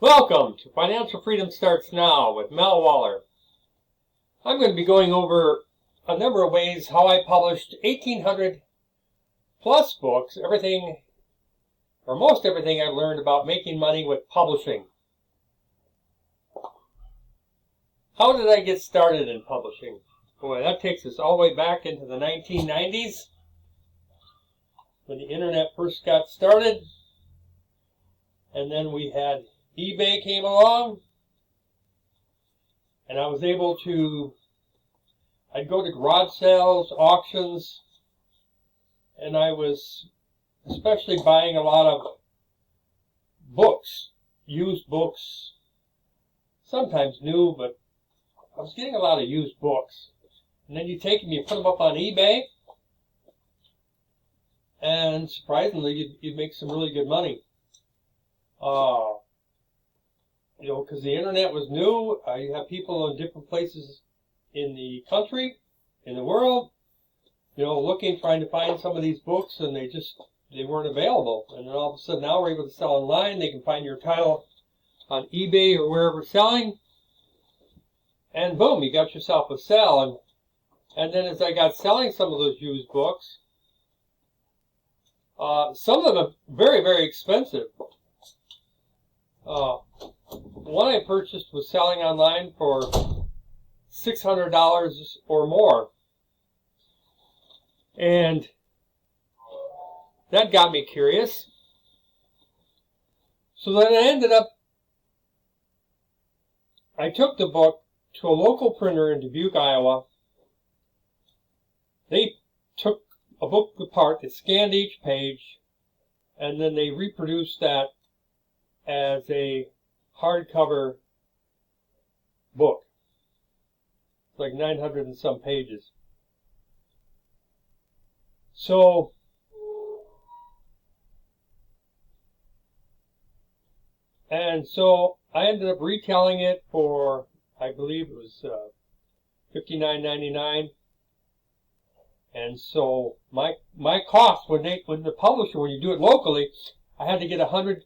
Welcome to Financial Freedom Starts Now with Mel Waller. I'm going to be going over a number of ways how I published 1,800 plus books, everything or most everything I've learned about making money with publishing. How did I get started in publishing? Boy, that takes us all the way back into the 1990s when the internet first got started, and then we had eBay came along, and I was able to, I'd go to garage sales, auctions, and I was especially buying a lot of books, used books, sometimes new, but I was getting a lot of used books. And then you take them, you put them up on eBay, and surprisingly, you'd make some really good money. Because the internet was new, you have people in different places in the country, in the world, looking, trying to find some of these books, and they weren't available. And then all of a sudden, now we're able to sell online. They can find your title on eBay or wherever selling, and boom, you got yourself a sale. And then as I got selling some of those used books, some of them are very, very expensive. One I purchased was selling online for $600 or more. And that got me curious. So then I took the book to a local printer in Dubuque, Iowa. They took a book apart, they scanned each page, and then they reproduced that as a hardcover book. It's like 900 and some pages. So I ended up retailing it for, I believe it was $59.99. And so my cost when the publisher, when you do it locally, I had to get 100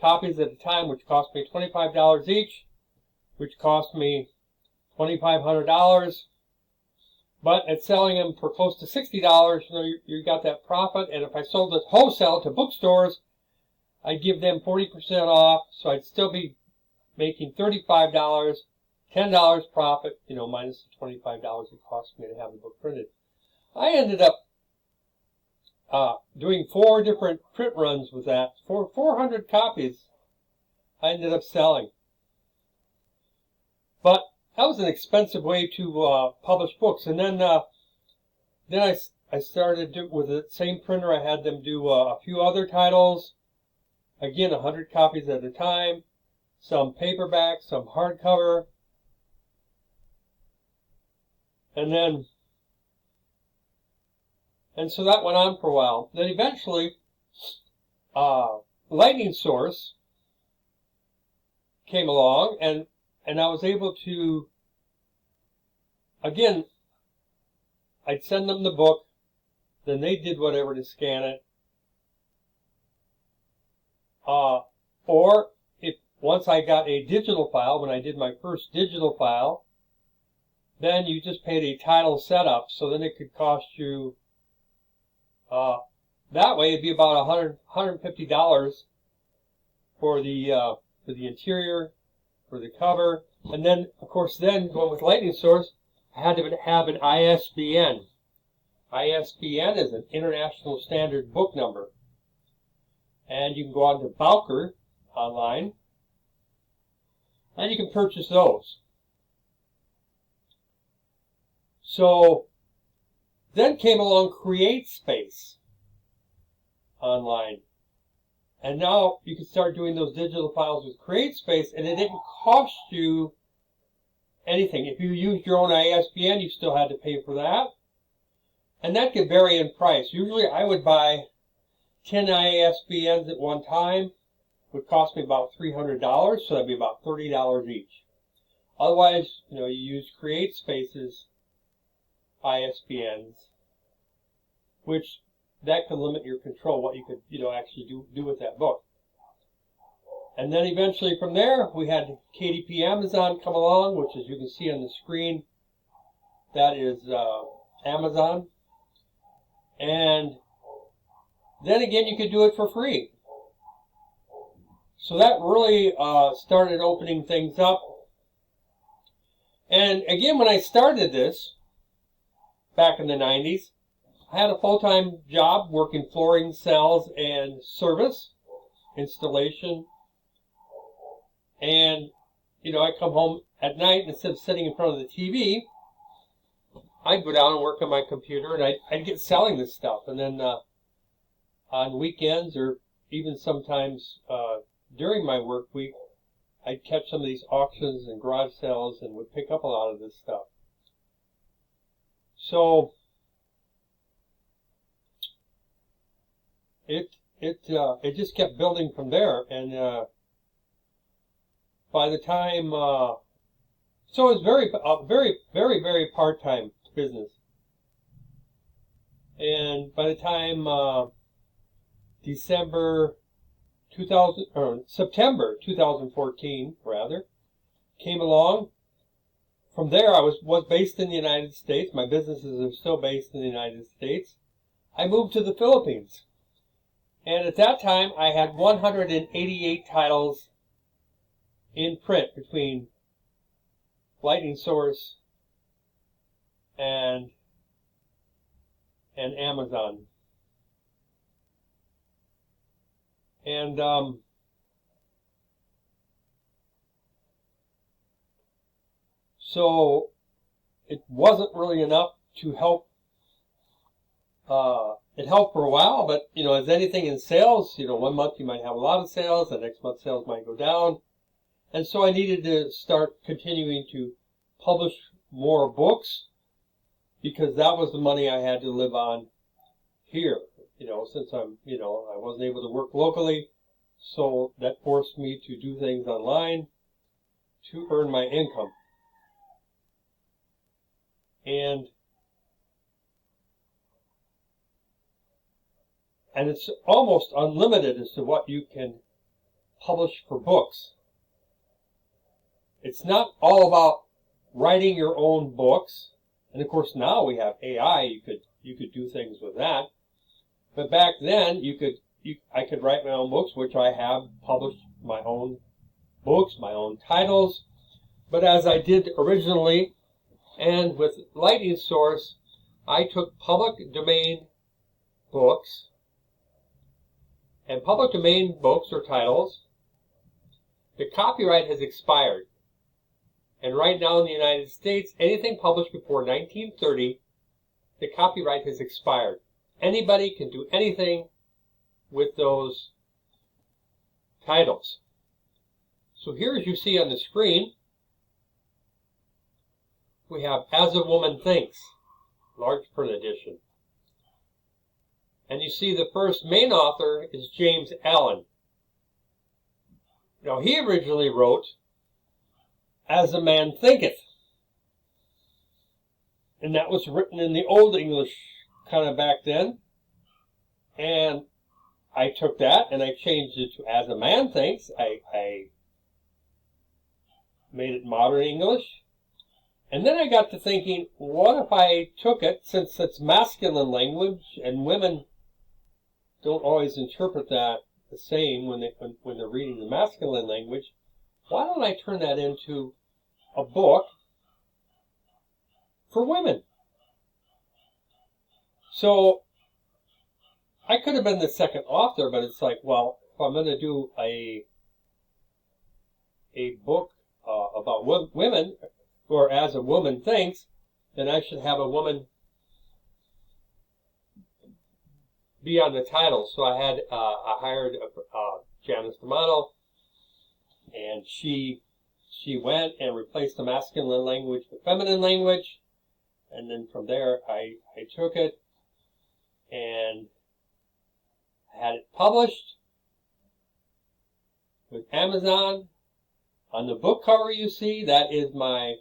copies at a time, which cost me $25 each, which cost me $2,500. But at selling them for close to $60, you got that profit. And if I sold it wholesale to bookstores, I'd give them 40% off, so I'd still be making $35, $10 profit, minus the $25 it cost me to have the book printed. I ended up doing 4 different print runs with that. For 400 copies, I ended up selling. But that was an expensive way to publish books. And then I started with the same printer. I had them do a few other titles. Again, 100 copies at a time. Some paperback, some hardcover. And so that went on for a while. Then eventually, Lightning Source came along, and I was able to, again, I'd send them the book, then they did whatever to scan it. Or if once I got a digital file, when I did my first digital file, then you just paid a title setup, so then it could cost you, that way it'd be about $150 for the interior, for the cover. And then, of course, going with Lightning Source, I had to have an ISBN. ISBN is an International Standard Book Number. And you can go on to Bowker online, and you can purchase those. So then came along CreateSpace online. And now you can start doing those digital files with CreateSpace, and it didn't cost you anything. If you used your own ISBN, you still had to pay for that. And that could vary in price. Usually I would buy 10 ISBNs at one time. It would cost me about $300, so that'd be about $30 each. Otherwise, you use CreateSpace's ISBNs, that can limit your control, what you could, actually do with that book. And then eventually from there, we had KDP Amazon come along, which, as you can see on the screen, that is Amazon. And then again, you could do it for free. So that really started opening things up. And again, when I started this back in the 90s, I had a full-time job working flooring, sales, and service, installation. And, you know, I'd come home at night, and instead of sitting in front of the TV, I'd go down and work on my computer, and I'd get selling this stuff. And then on weekends, or even sometimes during my work week, I'd catch some of these auctions and garage sales and would pick up a lot of this stuff. So it just kept building from there, and by the time so it was very part-time business, and by the time September 2014 rather came along. From there, I was based in the United States. My businesses are still based in the United States. I moved to the Philippines, and at that time I had 188 titles in print between Lightning Source and Amazon. And so it wasn't really enough to help. It helped for a while, but you know, as anything in sales, you know, one month you might have a lot of sales, the next month sales might go down. And so I needed to start continuing to publish more books, because that was the money I had to live on here. You know, since I wasn't able to work locally, so that forced me to do things online to earn my income. And it's almost unlimited as to what you can publish for books. It's not all about writing your own books, and of course now we have AI. You could do things with that. But back then, I could write my own books, which I have published my own books, my own titles. But as I did originally, and with Lightning Source, I took public domain books, and public domain books or titles, the copyright has expired. And right now in the United States, anything published before 1930, the copyright has expired. Anybody can do anything with those titles. So here, as you see on the screen, we have As a Woman Thinks, large print edition. And you see the first main author is James Allen. Now he originally wrote As a Man Thinketh. And that was written in the Old English kind of back then. And I took that and I changed it to As a Man Thinks. I made it modern English. And then I got to thinking, what if I took it, since it's masculine language and women don't always interpret that the same when they're reading the masculine language, why don't I turn that into a book for women? So I could have been the second author, but it's like, well, if I'm going to do a book about women, or As a Woman Thinks, then I should have a woman be on the title. So I hired Janice D'Amato, and she went and replaced the masculine language with feminine language, and then from there I took it and had it published with Amazon. On the book cover you see, that is my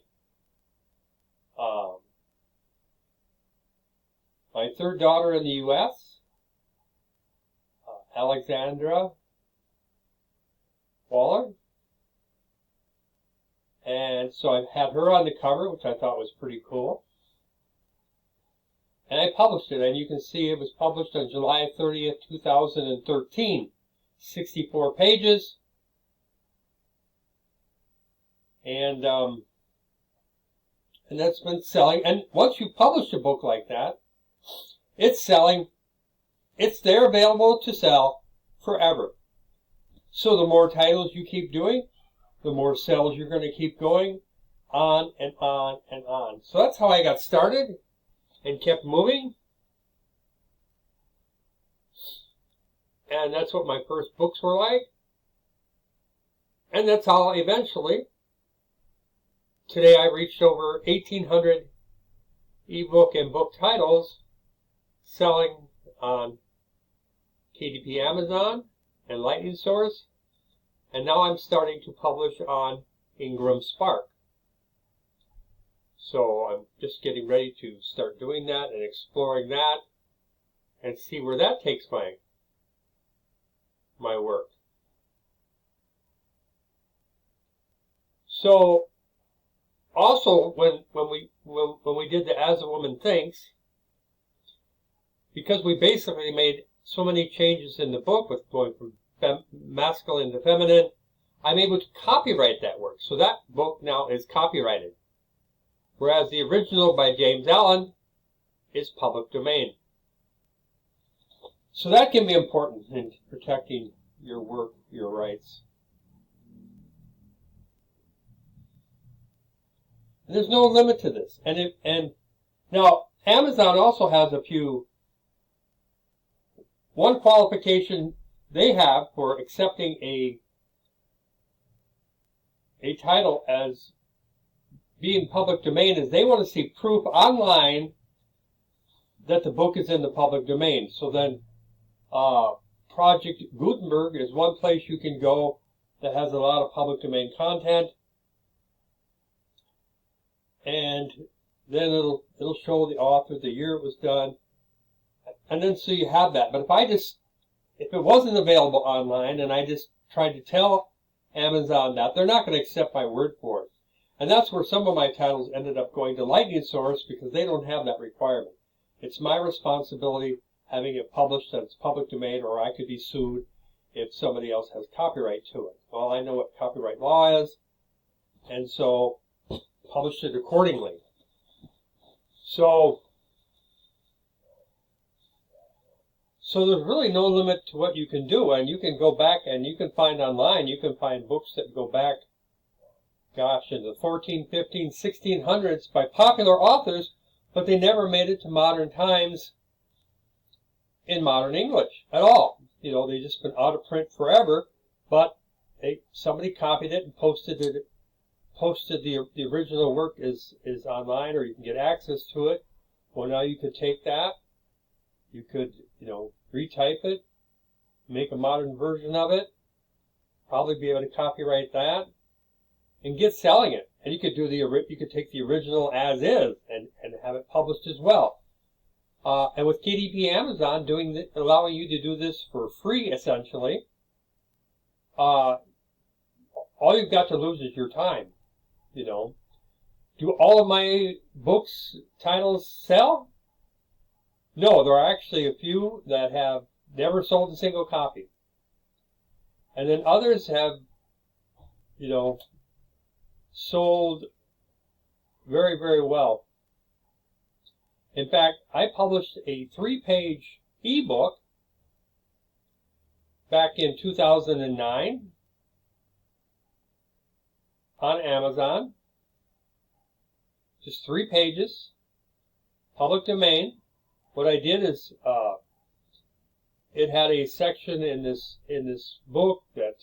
third daughter in the U.S., Alexandra Waller. And so I had her on the cover, which I thought was pretty cool. And I published it, and you can see it was published on July 30th, 2013. 64 pages. And that's been selling. And once you publish a book like that, it's selling. It's there available to sell forever. So the more titles you keep doing, the more sales you're going to keep going on and on and on. So that's how I got started and kept moving. And that's what my first books were like. And that's how eventually, today I reached over 1,800 ebook and book titles selling on KDP Amazon and Lightning Source. And now I'm starting to publish on Ingram Spark. So I'm just getting ready to start doing that and exploring that and see where that takes my work. So also when we did the As a Woman Thinks, because we basically made so many changes in the book with going from masculine to feminine, I'm able to copyright that work. So that book now is copyrighted. Whereas the original by James Allen is public domain. So that can be important in protecting your work, your rights. And there's no limit to this. And now Amazon also has one qualification they have for accepting a title as being public domain is they want to see proof online that the book is in the public domain. So then Project Gutenberg is one place you can go that has a lot of public domain content. And then it'll show the author, the year it was done. And then so you have that. But if it wasn't available online and I just tried to tell Amazon that, they're not going to accept my word for it. And that's where some of my titles ended up going to Lightning Source because they don't have that requirement. It's my responsibility having it published that it's public domain, or I could be sued if somebody else has copyright to it. Well, I know what copyright law is, and so published it accordingly. So there's really no limit to what you can do, and you can go back and you can find online, you can find books that go back, gosh, in the 14, 15, 1600s by popular authors, but they never made it to modern times in modern English at all. You know, they've just been out of print forever, but somebody copied it and posted the original work is online, or you can get access to it. Well, now you could take that, you could, retype it, make a modern version of it, probably be able to copyright that, and get selling it. And you could take the original as is and have it published as well. And with KDP Amazon allowing you to do this for free, essentially, all you've got to lose is your time. Do all of my books titles sell? No, there are actually a few that have never sold a single copy. And then others have, sold very, very well. In fact, I published a 3-page ebook back in 2009 on Amazon. Just 3 pages, public domain. What I did is it had a section in this book that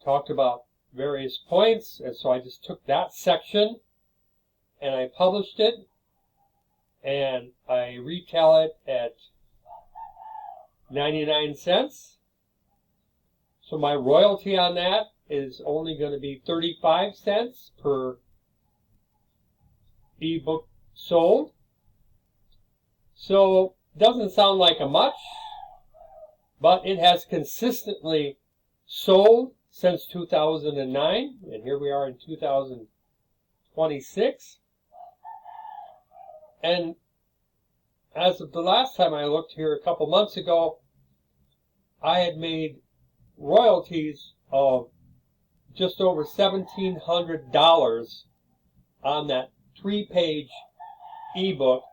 talked about various points, and so I just took that section and I published it, and I retail it at 99 cents. So my royalty on that is only going to be 35 cents per ebook sold. So doesn't sound like a much, but it has consistently sold since 2009, and here we are in 2026. And as of the last time I looked here a couple months ago, I had made royalties of just over $1,700 on that 3-page ebook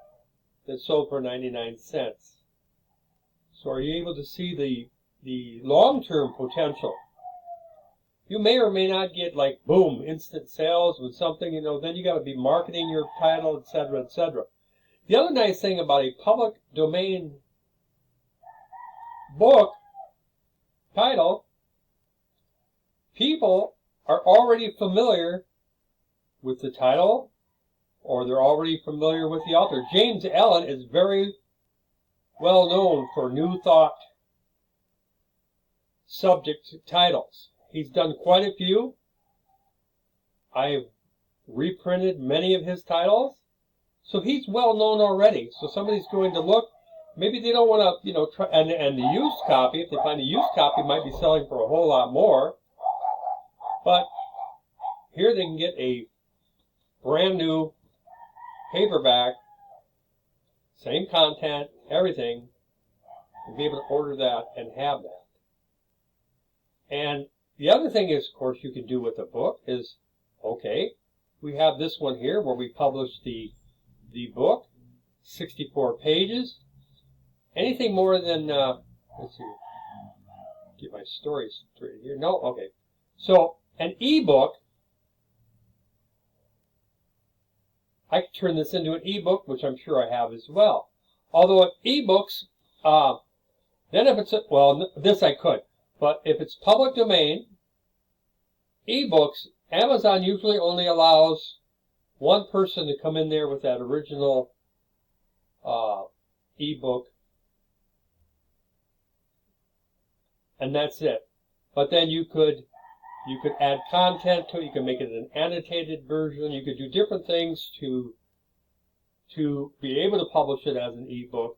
that sold for 99 cents. So are you able to see the long-term potential? You may or may not get like boom, instant sales with something, then you got to be marketing your title, etc., etc. The other nice thing about a public domain book title, people are already familiar with the title, or they're already familiar with the author. James Allen is very well known for New Thought subject titles. He's done quite a few. I've reprinted many of his titles. So he's well known already. So somebody's going to look, maybe they don't want to, try, and the used copy, if they find a used copy, might be selling for a whole lot more. But here they can get a brand new paperback, same content, everything, and be able to order that and have that. And the other thing is, of course, you can do with a book is, okay, we have this one here where we published the book, 64 pages. Anything more than, let's see, get my story straight here. No, okay. So an ebook, I could turn this into an ebook, which I'm sure I have as well. Although ebooks, then if it's, well, this I could, but if it's public domain, ebooks, Amazon usually only allows one person to come in there with that original ebook, and that's it. But then you could add content to it. You can make it an annotated version. You could do different things to be able to publish it as an ebook.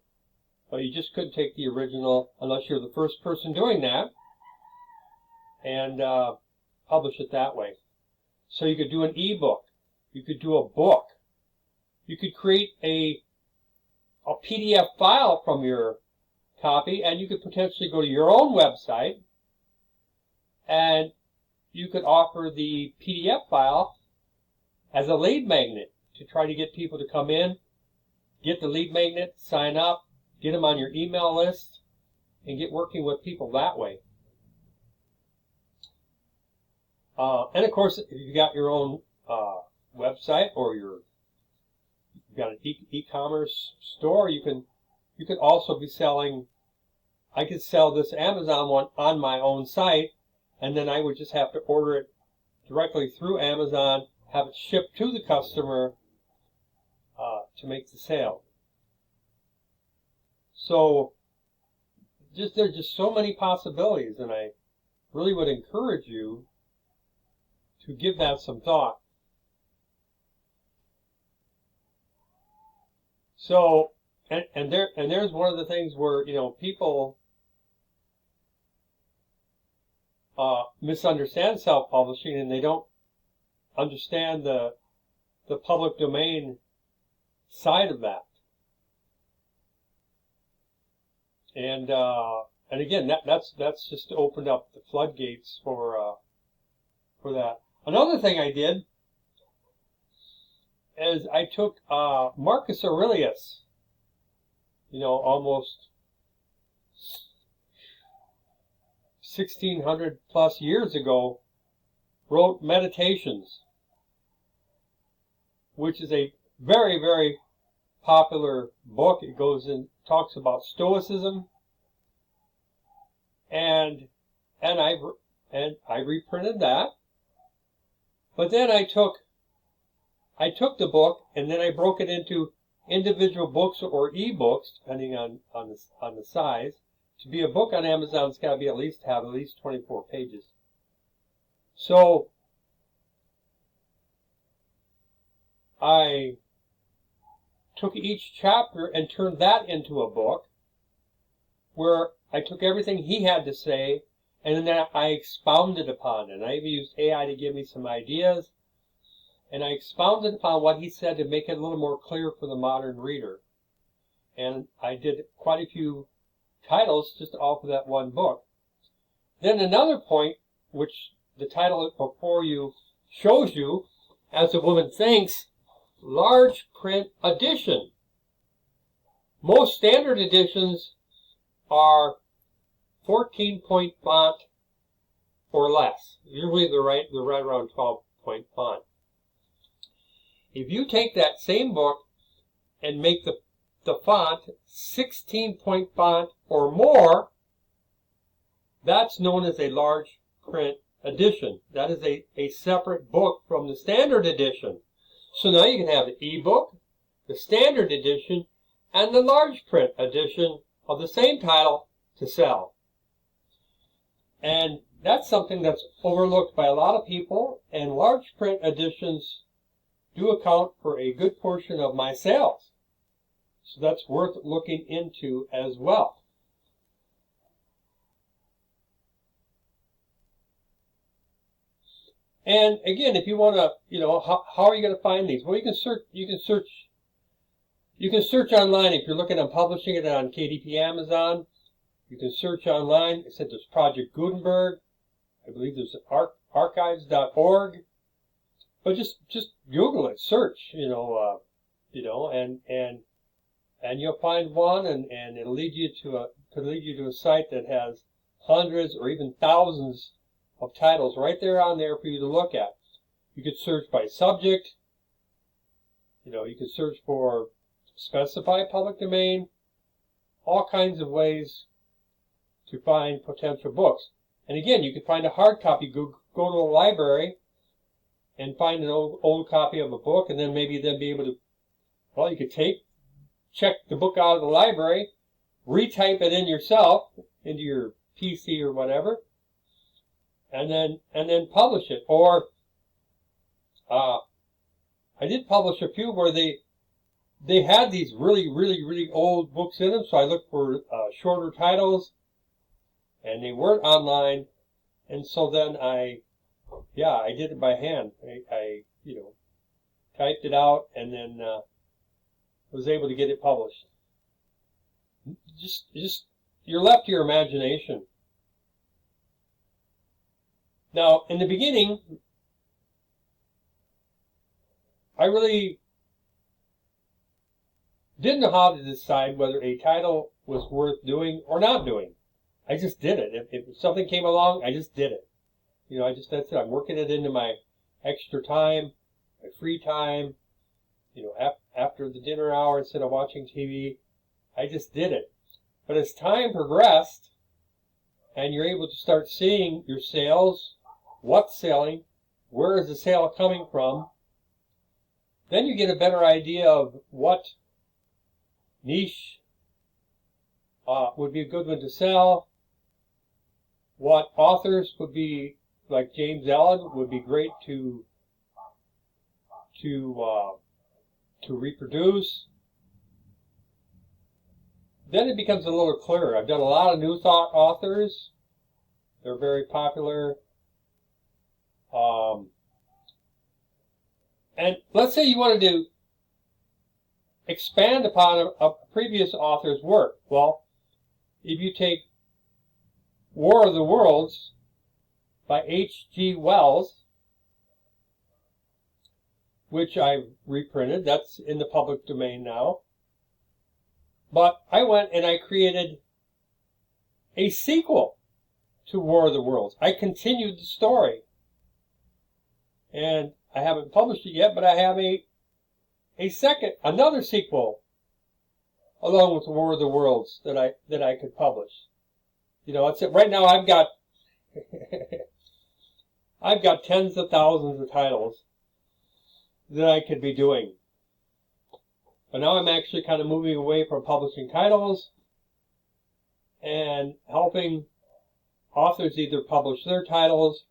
But you just couldn't take the original unless you're the first person doing that and publish it that way. So you could do an ebook. You could do a book. You could create a PDF file from your copy, and you could potentially go to your own website and you could offer the PDF file as a lead magnet to try to get people to come in, get the lead magnet, sign up, get them on your email list, and get working with people that way. And of course, if you've got your own website or you've got an e-commerce store, you could also be selling. I could sell this Amazon one on my own site, and then I would just have to order it directly through Amazon, have it shipped to the customer to make the sale. So there's just so many possibilities, and I really would encourage you to give that some thought. So, and there's one of the things where people misunderstand self-publishing, and they don't understand the public domain side of that. And again, that's just opened up the floodgates for that. Another thing I did is I took Marcus Aurelius, almost 1600 plus years ago, wrote Meditations, which is a very, very popular book. It goes in, talks about Stoicism, and I reprinted that. But then I took the book and then I broke it into individual books or ebooks, depending on the size. To be a book on Amazon, it's got to be have at least 24 pages. So I took each chapter and turned that into a book where I took everything he had to say and then I expounded upon it. And I even used AI to give me some ideas, and I expounded upon what he said to make it a little more clear for the modern reader. And I did quite a few titles just off of that one book. Then another point, which the title before you shows you, As a Woman Thinks, large print edition. Most standard editions are 14-point font or less. Usually they're right around 12-point font. If you take that same book and make the font 16-point font or more, that's known as a large print edition. That is a separate book from the standard edition. So now you can have the ebook, the standard edition, and the large print edition of the same title to sell. And that's something that's overlooked by a lot of people, and large print editions do account for a good portion of my sales. So that's worth looking into as well. And again, if you want to, how are you going to find these? Well, you can search online. If you're looking at publishing it on KDP Amazon, you can search online. It said there's Project Gutenberg. I believe there's archives.org. But just Google it, search, and you'll find one, and it'll lead you to a site that has hundreds or even thousands of titles right there on there for you to look at. You could search by subject. You could search for specify public domain. All kinds of ways to find potential books. And again, you could find a hard copy. Go to a library and find an old copy of a book, and then maybe be able to, you could check the book out of the library, retype it in yourself into your PC or whatever, and then publish it. Or I did publish a few where they had these really, really, really old books in them, so I looked for shorter titles, and they weren't online, and so then I did it by hand. I typed it out, and then was able to get it published. Just you're left to your imagination. Now, in the beginning, I really didn't know how to decide whether a title was worth doing or not doing. I just did it. If something came along, I just did it. That's it. I'm working it into my extra time, my free time, after the dinner hour instead of watching TV. I just did it. But as time progressed, and you're able to start seeing your sales, what's selling, where is the sale coming from, then you get a better idea of what niche would be a good one to sell, what authors would be, like James Allen, would be great to reproduce. Then it becomes a little clearer. I've done a lot of new thought authors. They're very popular. And let's say you wanted to expand upon a previous author's work. Well, if you take War of the Worlds by H.G. Wells, which I've reprinted, that's in the public domain now. But I went and I created a sequel to War of the Worlds. I continued the story. And I haven't published it yet, but I have another sequel along with War of the Worlds that I could publish. That's it. Right now I've got I've got tens of thousands of titles that I could be doing. But now I'm actually kind of moving away from publishing titles and helping authors either publish their titles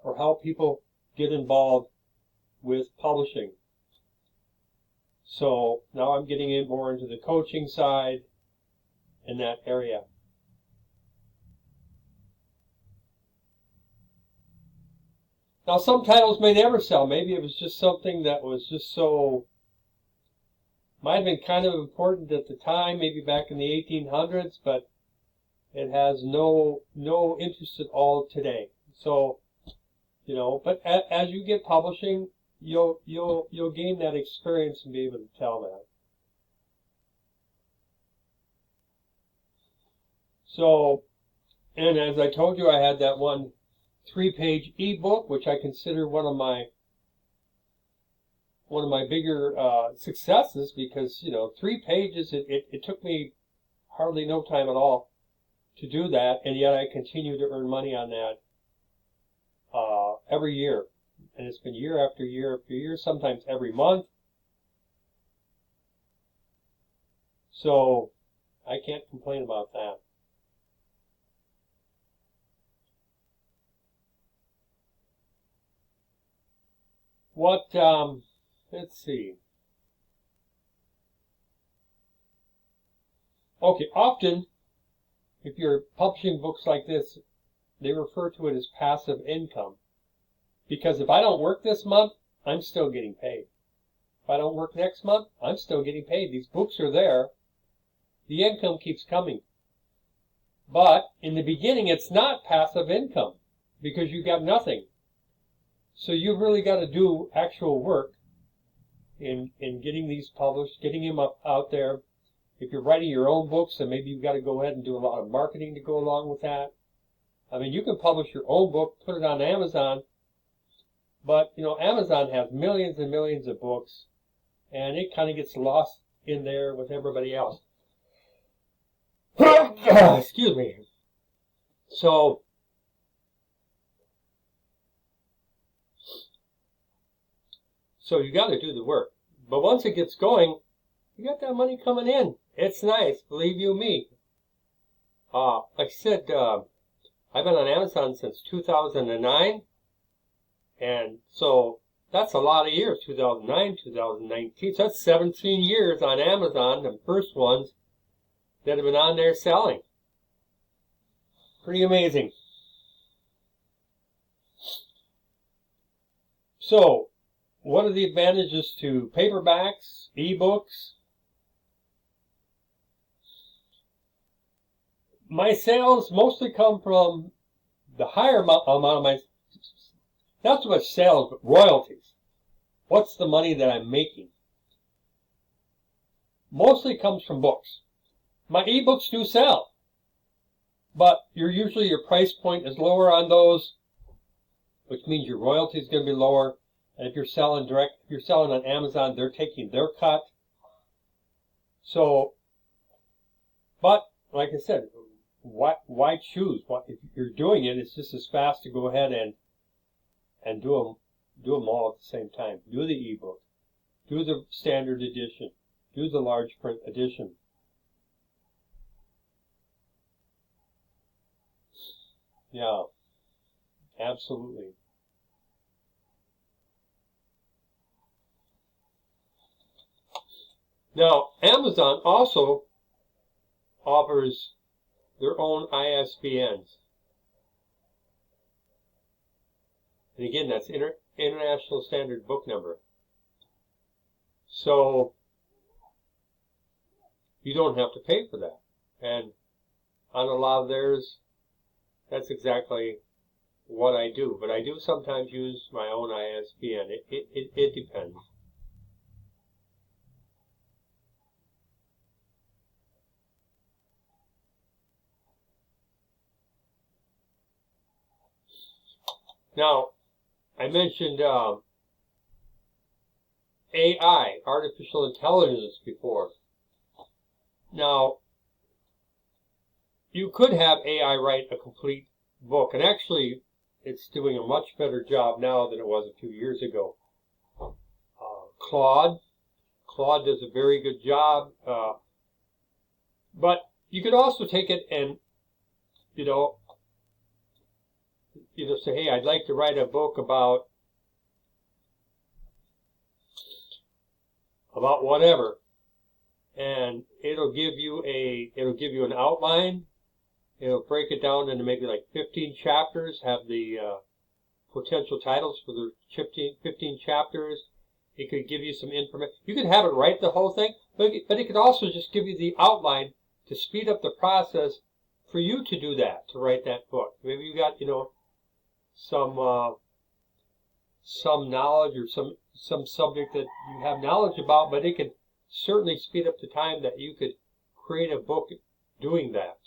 or help people get involved with publishing. So now I'm getting in more into the coaching side in that area. Now, some titles may never sell. Maybe it was just something that was just so, might have been kind of important at the time, maybe back in the 1800s, but it has no interest at all today. So, but as you get publishing, you'll gain that experience and be able to tell that. So, and as I told you, I had that one 3-page ebook, which I consider one of my bigger successes, because 3 pages, it took me hardly no time at all to do that, and yet I continue to earn money on that every year, and it's been year after year after year, sometimes every month. So I can't complain about that. What, let's see. Okay, often, if you're publishing books like this, they refer to it as passive income. Because if I don't work this month, I'm still getting paid. If I don't work next month, I'm still getting paid. These books are there. The income keeps coming. But in the beginning, it's not passive income because you got nothing. So you've really got to do actual work in getting these published, getting them out there. If you're writing your own books, then maybe you've got to go ahead and do a lot of marketing to go along with that. I mean, you can publish your own book, put it on Amazon, but Amazon has millions and millions of books, and it kind of gets lost in there with everybody else. Excuse me. So you got to do the work. But once it gets going, you got that money coming in. It's nice, believe you me. Like I said, I've been on Amazon since 2009, and so that's a lot of years, 2009, 2019. So that's 17 years on Amazon, the first ones that have been on there selling. Pretty amazing. So, what are the advantages to paperbacks, ebooks? My sales mostly come from the higher amount of my, not so much sales, but royalties. What's the money that I'm making? Mostly comes from books. My ebooks do sell, but usually your price point is lower on those, which means your royalty is going to be lower. And if you're selling direct, if you're selling on Amazon, they're taking their cut. So, but like I said, why choose? If you're doing it, it's just as fast to go ahead and do them all at the same time. Do the ebook, do the standard edition, do the large print edition. Yeah, absolutely. Now, Amazon also offers their own ISBNs. And again, that's International Standard Book Number. So you don't have to pay for that. And on a lot of theirs, that's exactly what I do. But I do sometimes use my own ISBN. It depends. Now, I mentioned AI, artificial intelligence, before. Now, you could have AI write a complete book, and actually, it's doing a much better job now than it was a few years ago. Claude does a very good job, but you could also take it and, say, hey, I'd like to write a book about whatever, and it'll give you an outline. It'll break it down into maybe like 15 chapters, have the potential titles for the 15 chapters. It could give you some information. You could have it write the whole thing, but it could also just give you the outline to speed up the process for you to do that, to write that book. Maybe you got, some knowledge or some subject that you have knowledge about, but it could certainly speed up the time that you could create a book doing that.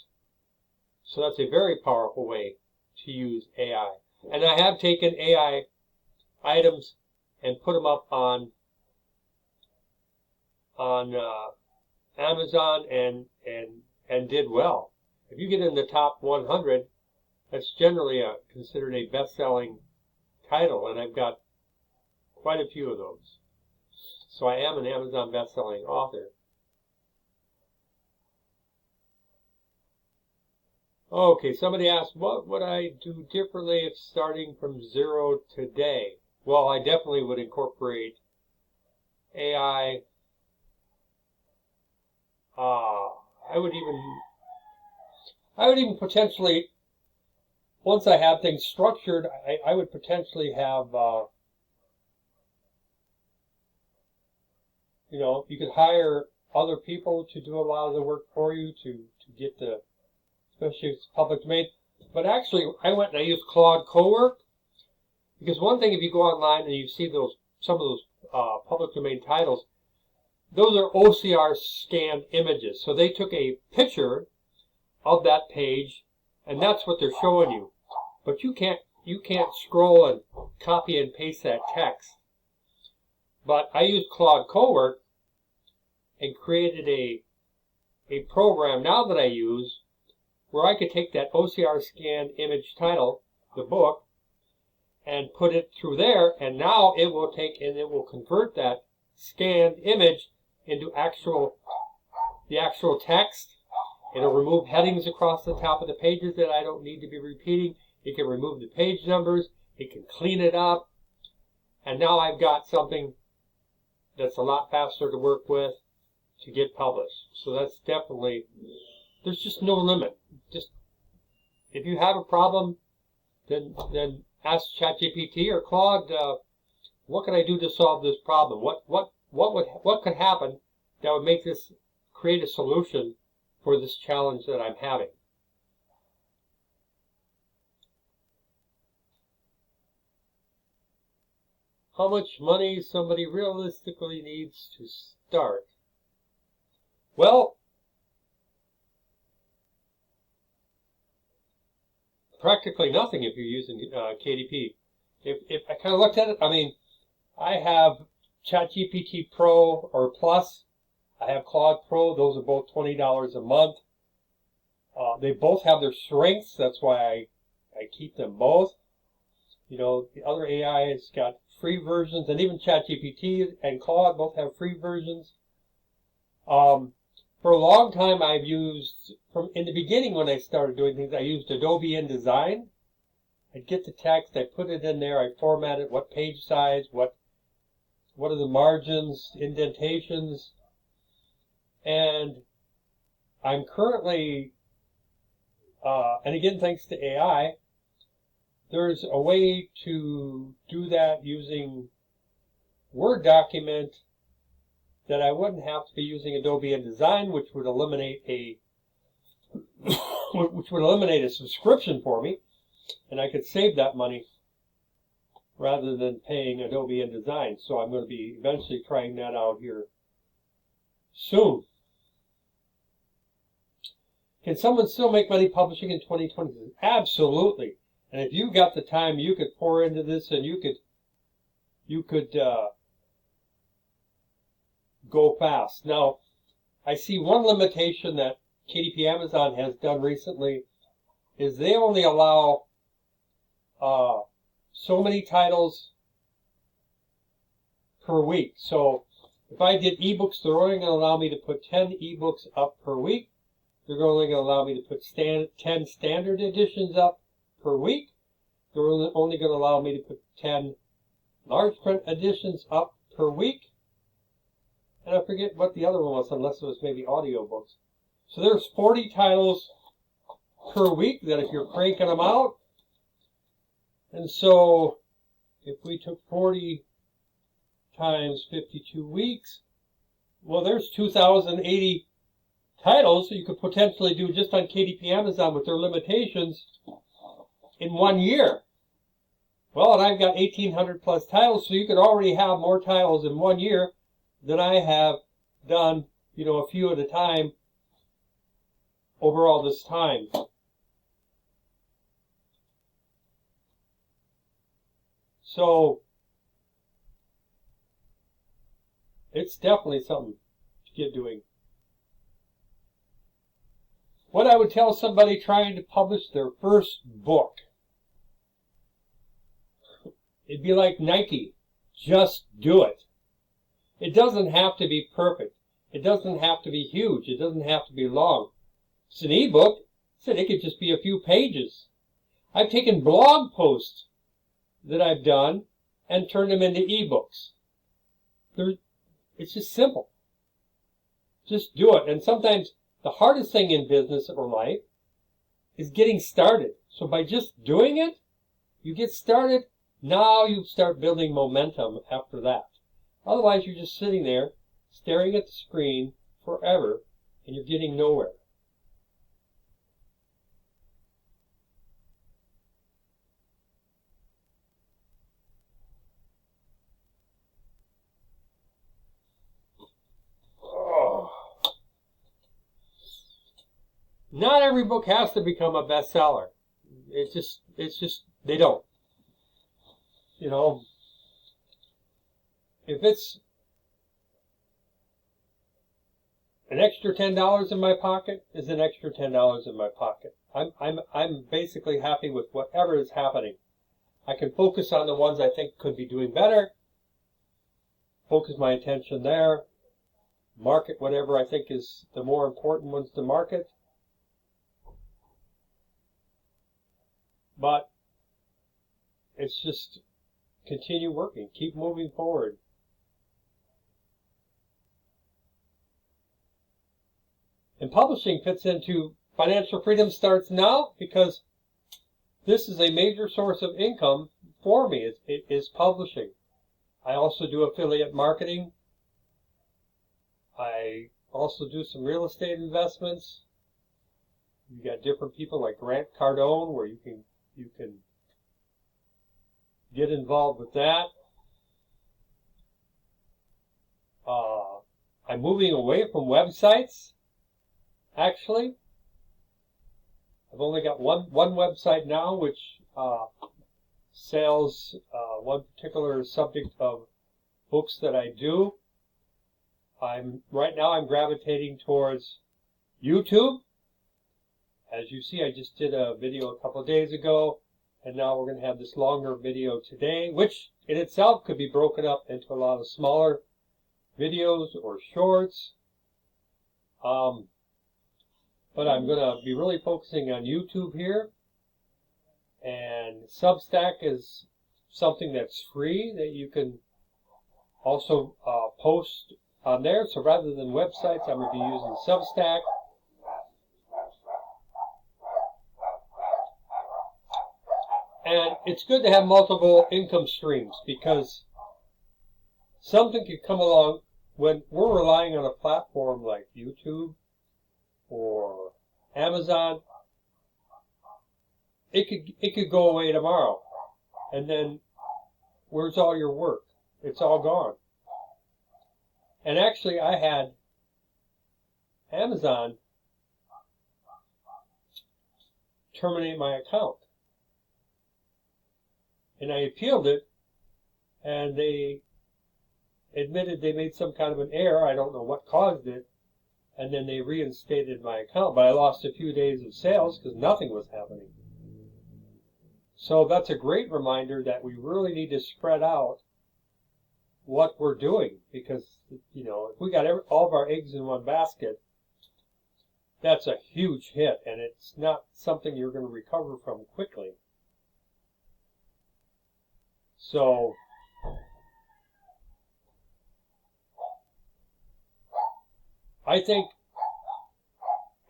So that's a very powerful way to use AI. And I have taken AI items and put them up on Amazon and did well. If you get in the top 100, that's generally considered a best-selling title, and I've got quite a few of those. So I am an Amazon best-selling author. Okay, somebody asked, what would I do differently if starting from zero today? Well, I definitely would incorporate AI. I would even potentially, once I have things structured, I would potentially have, you could hire other people to do a lot of the work for you to get the, especially if it's public domain. But actually, I went and I used Claude Cowork, because one thing, if you go online and you see some of those public domain titles, those are OCR scanned images. So they took a picture of that page, and that's what they're showing you. But you can't scroll and copy and paste that text. But I used Claude Cowork and created a program now that I use where I could take that OCR scanned image title, the book, and put it through there, and now it will take and it will convert that scanned image into the actual text. It'll remove headings across the top of the pages that I don't need to be repeating. It can remove the page numbers. It can clean it up. And now I've got something that's a lot faster to work with to get published. So that's definitely, there's just no limit. Just, if you have a problem, then ask ChatGPT or Claude, what can I do to solve this problem? What could happen that would make this, create a solution for this challenge that I'm having? How much money somebody realistically needs to start? Well, practically nothing if you're using KDP. If I kind of looked at it, I mean, I have ChatGPT Pro or Plus. I have Claude Pro. Those are both $20 a month. They both have their strengths. That's why I keep them both. The other AI has got free versions, and even ChatGPT and Claude both have free versions. For a long time, I've used, in the beginning when I started doing things, I used Adobe InDesign. I'd get the text, I put it in there, I format it, what page size, what are the margins, indentations, and I'm currently, and again, thanks to AI, there's a way to do that using Word document that I wouldn't have to be using Adobe InDesign, which would eliminate a subscription for me, and I could save that money rather than paying Adobe InDesign. So I'm going to be eventually trying that out here soon. Can someone still make money publishing in 2020? Absolutely. And if you got the time, you could pour into this, and you could go fast. Now, I see one limitation that KDP Amazon has done recently is they only allow so many titles per week. So if I did ebooks, they're only going to allow me to put 10 ebooks up per week. They're only going to allow me to put 10 standard editions up per week. They're only going to allow me to put 10 large print editions up per week. And I forget what the other one was, unless it was maybe audiobooks. So there's 40 titles per week that if you're cranking them out, And so if we took 40 times 52 weeks, well, there's 2,080 titles that you could potentially do just on KDP Amazon with their limitations in 1 year. Well, and I've got 1,800 plus titles, so you could already have more titles in 1 year than I have done, a few at a time over all this time. So it's definitely something to get doing. What I would tell somebody trying to publish their first book, it'd be like Nike. Just do it. It doesn't have to be perfect. It doesn't have to be huge. It doesn't have to be long. It's an ebook. It could just be a few pages. I've taken blog posts that I've done and turned them into ebooks. It's just simple. Just do it. And sometimes the hardest thing in business or life is getting started. So by just doing it, you get started. Now you start building momentum after that. Otherwise, you're just sitting there staring at the screen forever and you're getting nowhere. Not every book has to become a bestseller. It's just, they don't. If it's an extra $10 in my pocket, is an extra $10 in my pocket. I'm basically happy with whatever is happening. I can focus on the ones I think could be doing better, focus my attention there, market whatever I think is the more important ones to market. But it's just continue working, keep moving forward. And publishing fits into financial freedom starts now because this is a major source of income for me, is publishing. I also do affiliate marketing. I also do some real estate investments. You got different people like Grant Cardone where you can get involved with that. I'm moving away from websites. Actually, I've only got one website now which sells one particular subject of books that I do. Right now I'm gravitating towards YouTube. As you see, I just did a video a couple of days ago, and now we're going to have this longer video today, which in itself could be broken up into a lot of smaller videos or shorts. But I'm going to be really focusing on YouTube here. And Substack is something that's free that you can also post on there. So rather than websites, I'm going to be using Substack. And it's good to have multiple income streams because something could come along when we're relying on a platform like YouTube or Amazon. It could go away tomorrow, and then where's all your work? It's all gone. And actually, I had Amazon terminate my account. And I appealed it, and they admitted they made some kind of an error. I don't know what caused it. And then they reinstated my account. But I lost a few days of sales because nothing was happening. So that's a great reminder that we really need to spread out what we're doing. Because, if we got all of our eggs in one basket, that's a huge hit. And it's not something you're going to recover from quickly. So I think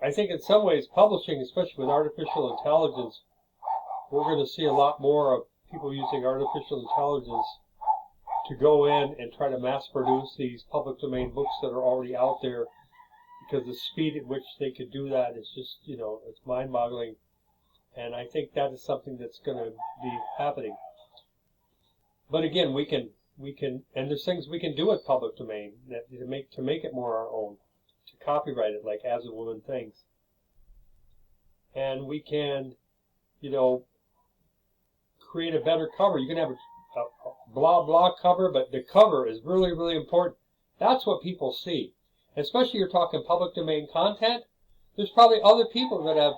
in some ways publishing, especially with artificial intelligence, we're going to see a lot more of people using artificial intelligence to go in and try to mass produce these public domain books that are already out there, because the speed at which they could do that is just, it's mind-boggling. And I think that is something that's going to be happening. But again, we can, and there's things we can do with public domain that to make it more our own, to copyright it, like As a Woman Thinks. And we can, create a better cover. You can have a blah blah cover, but the cover is really, really important. That's what people see. Especially you're talking public domain content. There's probably other people that have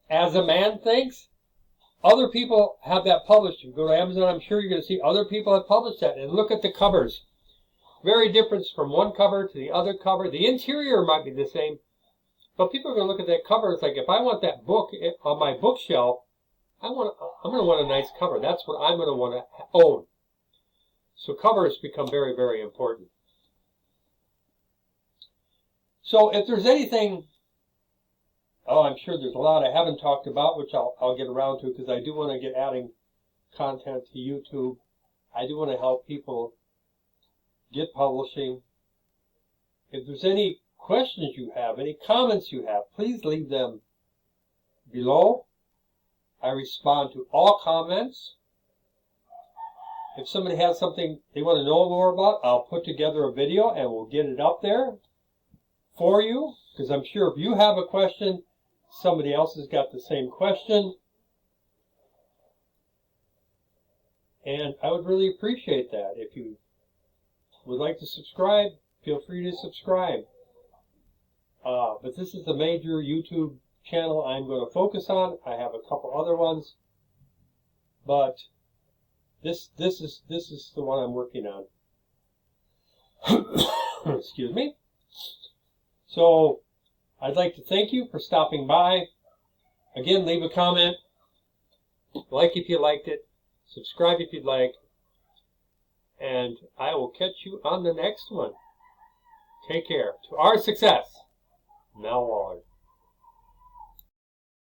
As a Man Thinks. Other people have that published. You go to Amazon, I'm sure you're going to see other people have published that. And look at the covers. Very different from one cover to the other cover. The interior might be the same, but people are going to look at that cover. It's like, if I want that book on my bookshelf, I'm going to want a nice cover. That's what I'm going to want to own. So covers become very, very important. So if there's anything, I'm sure there's a lot I haven't talked about, which I'll get around to, because I do want to get adding content to YouTube. I do want to help people get publishing. If there's any questions you have, any comments you have, please leave them below. I respond to all comments. If somebody has something they want to know more about, I'll put together a video and we'll get it up there for you, because I'm sure if you have a question, somebody else has got the same question. And I would really appreciate that. If you would like to subscribe, feel free to subscribe. But this is the major YouTube channel I'm going to focus on. I have a couple other ones, but this is the one I'm working on. Excuse me. So I'd like to thank you for stopping by. Again, leave a comment, like if you liked it, subscribe if you'd like, and I will catch you on the next one. Take care. To our success, Mel Waller.